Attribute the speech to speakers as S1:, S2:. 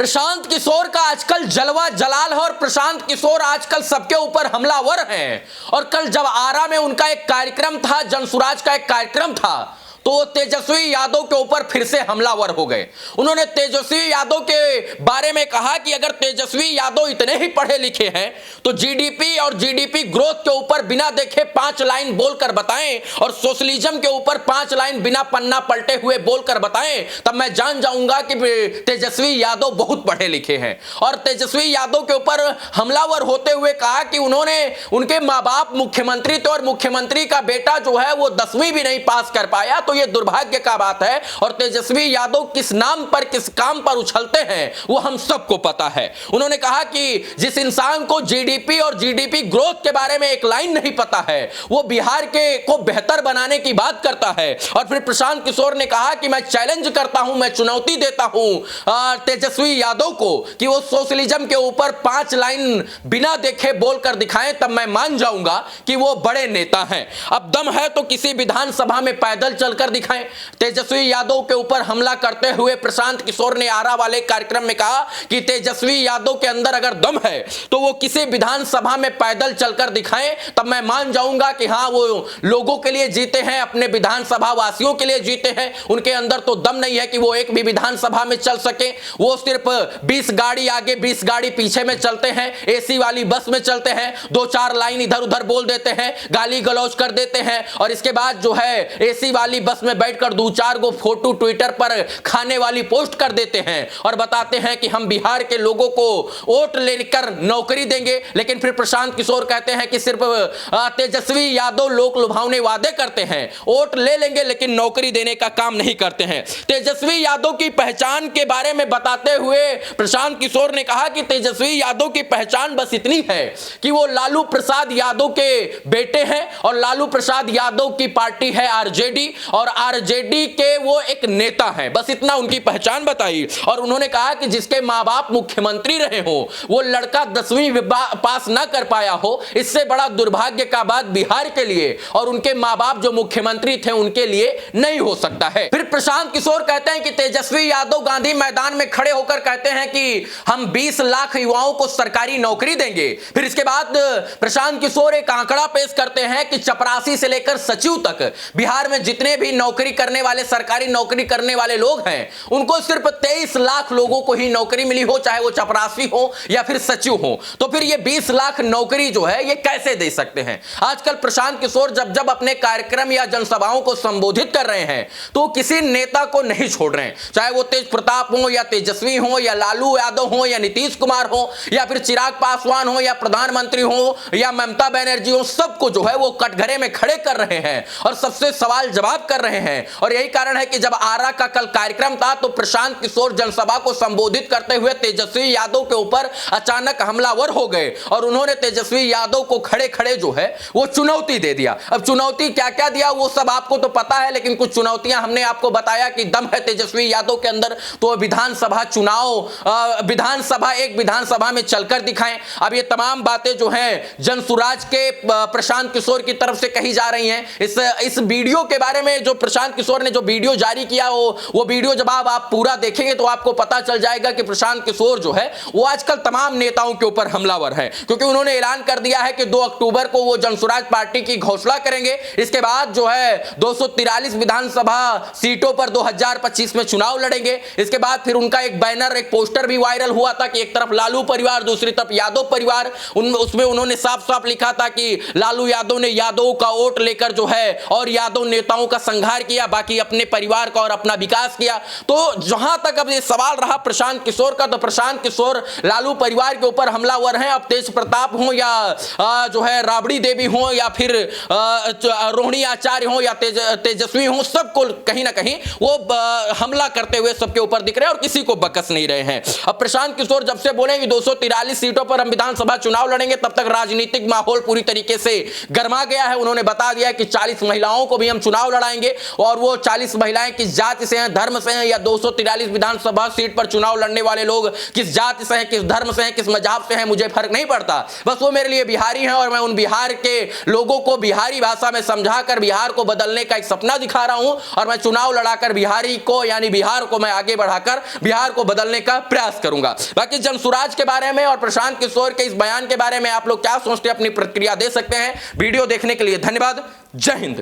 S1: प्रशांत किशोर का आजकल जलवा जलाल है और प्रशांत किशोर आजकल सबके ऊपर हमलावर हैं। और कल जब आरा में उनका एक कार्यक्रम था, जनसुराज का एक कार्यक्रम था, तो तेजस्वी यादव के ऊपर फिर से हमलावर हो गए। उन्होंने तेजस्वी यादव के बारे में कहा कि अगर तेजस्वी यादव इतने ही पढ़े लिखे हैं तो जीडीपी और जीडीपी ग्रोथ के ऊपर बिना देखे 5 लाइन बोलकर बताएं और सोशलिज्म के ऊपर 5 लाइन बिना पन्ना पलटे हुए बोलकर बताएं, तब मैं जान जाऊंगा कि तेजस्वी यादव बहुत पढ़े लिखे हैं। और तेजस्वी यादव के ऊपर हमलावर होते हुए कहा कि उन्होंने उनके माँ बाप मुख्यमंत्री थे और मुख्यमंत्री का बेटा जो है वो 10वीं भी नहीं पास कर पाया, तो ये दुर्भाग्य का बात है। और तेजस्वी यादव किस नाम पर किस काम पर उछलते हैं वो हम सबको पता है। उन्होंने कहा कि जिस इंसान को जीडीपी और जीडीपी ग्रोथ के बारे में एक लाइन नहीं पता है वो बिहार के को बेहतर बनाने की बात करता है। और फिर प्रशांत किशोर ने कहा कि मैं चैलेंज करता हूं, मैं चुनौती देता हूं तेजस्वी यादव को कि वो सोशलिज्म के ऊपर 5 लाइन बिना देखे बोलकर दिखाएं, तब मैं मान जाऊंगा कि वो बड़े नेता हैं। अब दम है तो किसी विधानसभा में पैदल चलकर दिखाएं। तेजस्वी यादव के ऊपर हमला करते हुए प्रशांत किशोर ने आरा वाले कार्यक्रम में कहा कि तेजस्वी यादव के अंदर अगर दम है तो वो किसी विधानसभा में पैदल चलकर दिखाएं, तब मैं मान जाऊंगा कि हां वो लोगों के लिए जीते हैं, अपने विधानसभा वासियों के लिए जीते हैं। उनके अंदर तो दम नहीं है कि वो एक भी विधानसभा में चल सके। वो सिर्फ 20 गाड़ी आगे 20 गाड़ी पीछे में चलते हैं, एसी वाली बस में चलते हैं, 2-4 लाइन इधर उधर बोल देते हैं, गाली गलौज कर देते हैं और इसके बाद जो है एसी वाली बस में बैठकर 2-4 गो फोटो ट्विटर पर खाने वाली पोस्ट कर देते हैं और बताते हैं कि हम बिहार के लोगों को वोट लेकर नौकरी देंगे। लेकिन फिर प्रशांत किशोर कहते हैं कि सिर्फ तेजस्वी यादव लोक लुभावने वादे करते हैं, वोट ले लेंगे लेकिन नौकरी देने का काम नहीं करते हैं। तेजस्वी यादव की पहचान के बारे में बताते हुए प्रशांत किशोर ने कहा कि तेजस्वी यादव की पहचान बस इतनी है कि वो लालू प्रसाद यादव के बेटे हैं और लालू प्रसाद यादव की पार्टी है आरजेडी और आरजेडी के वो एक नेता हैं, बस इतना उनकी पहचान बताई। और उन्होंने कहा कि जिसके मां बाप मुख्यमंत्री रहे हो वो लड़का 10वीं पास ना कर पाया हो, इससे बड़ा दुर्भाग्य का बात बिहार के लिए और उनके मां बाप जो मुख्यमंत्री थे उनके लिए नहीं हो सकता है। फिर प्रशांत किशोर कहते हैं कि तेजस्वी यादव गांधी मैदान में खड़े होकर कहते हैं कि हम 20 लाख युवाओं को सरकारी नौकरी देंगे। फिर इसके बाद प्रशांत किशोर एक आंकड़ा पेश करते हैं कि चपरासी से लेकर सचिव तक बिहार में जितने भी नौकरी करने वाले, सरकारी नौकरी करने वाले लोग हैं, उनको सिर्फ 23 लाख लोगों को ही नौकरी मिली हो, चाहे वो चपरासी हो या फिर सचिव हो। तो फिर ये 20 लाख नौकरी जो है ये कैसे दे सकते हैं? आजकल प्रशांत किशोर जब जब अपने कार्यक्रम या जनसभाओं को संबोधित कर रहे हैं तो किसी नेता को नहीं छोड़ रहे हैं, चाहे वो तेज प्रताप हो या तेजस्वी हो या लालू यादव हो या नीतीश कुमार हो या फिर चिराग पासवान हो या प्रधानमंत्री हो या ममता बनर्जी हो, सबको जो है वो कटघरे में खड़े कर रहे हैं और सबसे सवाल जवाब कर रहे हैं। और यही कारण है कि जब आरा का कल कार्यक्रम था तो प्रशांत किशोर जनसभा को संबोधित करते हुए तेजस्वी यादव के ऊपर अचानक हमलावर हो गए और उन्होंने तेजस्वी यादव को खड़े खड़े जो है वो चुनौती दे दिया। अब चुनौती क्या क्या दिया वो सब आपको तो पता है, लेकिन कुछ चुनौतियां हमने आपको बताया कि दम है तेजस्वी यादव के अंदर तो विधानसभा चुनाव एक विधानसभा में चलकर दिखाएं। अब ये तमाम बातें जो हैं जनसुराज के प्रशांत किशोर की तरफ से कही जा रही हैं। इस वीडियो के बारे में जो प्रशांत किशोर ने जो वीडियो जारी किया वो वीडियो जब आप पूरा देखेंगे तो आपको पता चल जाएगा कि प्रशांत किशोर जो है वो आजकल तमाम नेताओं के ऊपर हमलावर है, क्योंकि उन्होंने ऐलान कर दिया है कि 2 अक्टूबर को वो जनसुराज पार्टी की घोषणा करेंगे। इसके बाद जो है 243 विधानसभा सीटों पर 2025 में चुनाव लड़ेंगे। इसके बाद फिर उनका एक बैनर, एक पोस्टर भी वायरल हुआ था कि एक तरफ लालू परिवार, दूसरी तरफ यादव परिवार। उसमें उन्होंने साफ साफ लिखा था कि लालू यादव ने यादव का वोट लेकर जो है और यादव नेताओं का संहार किया, बाकी अपने परिवार का और अपना विकास किया। तो जहां तक अब ये सवाल रहा प्रशांत किशोर का, तो प्रशांत किशोर लालू परिवार के ऊपर हमलावर हैं। अब तेज प्रताप हो या जो है राबड़ी देवी हो या फिर रोहिणी आचार्य हो या तेजस्वी हो, सबको कहीं ना कहीं वो हमला करते हुए सबके ऊपर दिख रहे हैं और किसी को बकस नहीं रहे हैं। अब प्रशांत किशोर जब से बोले कि 243 सीटों पर हम विधानसभा चुनाव लड़ेंगे, तब तक राजनीतिक माहौल पूरी तरीके से गर्मा गया है। उन्होंने बता दिया कि 40 महिलाओं को भी हम चुनाव लड़ाएंगे। बताएंगे और वो 40 महिलाएं किस जाति से हैं, धर्म से हैं, या 243 विधानसभा सीट पर चुनाव लड़ने वाले लोग किस जाति से हैं, किस धर्म से हैं, किस मजहब से हैं, मुझे फर्क नहीं पड़ता। बस वो मेरे लिए बिहारी हैं और मैं उन बिहार के लोगों को बिहारी भाषा में समझाकर बिहार को बदलने का एक सपना दिखा रहा हूं और मैं चुनाव लड़ाकर बिहारी को यानी बिहार को मैं आगे बढ़ाकर बिहार को बदलने का प्रयास करूंगा। बाकी जनसुराज के बारे में और प्रशांत किशोर के इस बयान के बारे में आप लोग क्या सोचते हैं, अपनी प्रतिक्रिया दे सकते हैं। वीडियो देखने के लिए धन्यवाद। जय हिंद।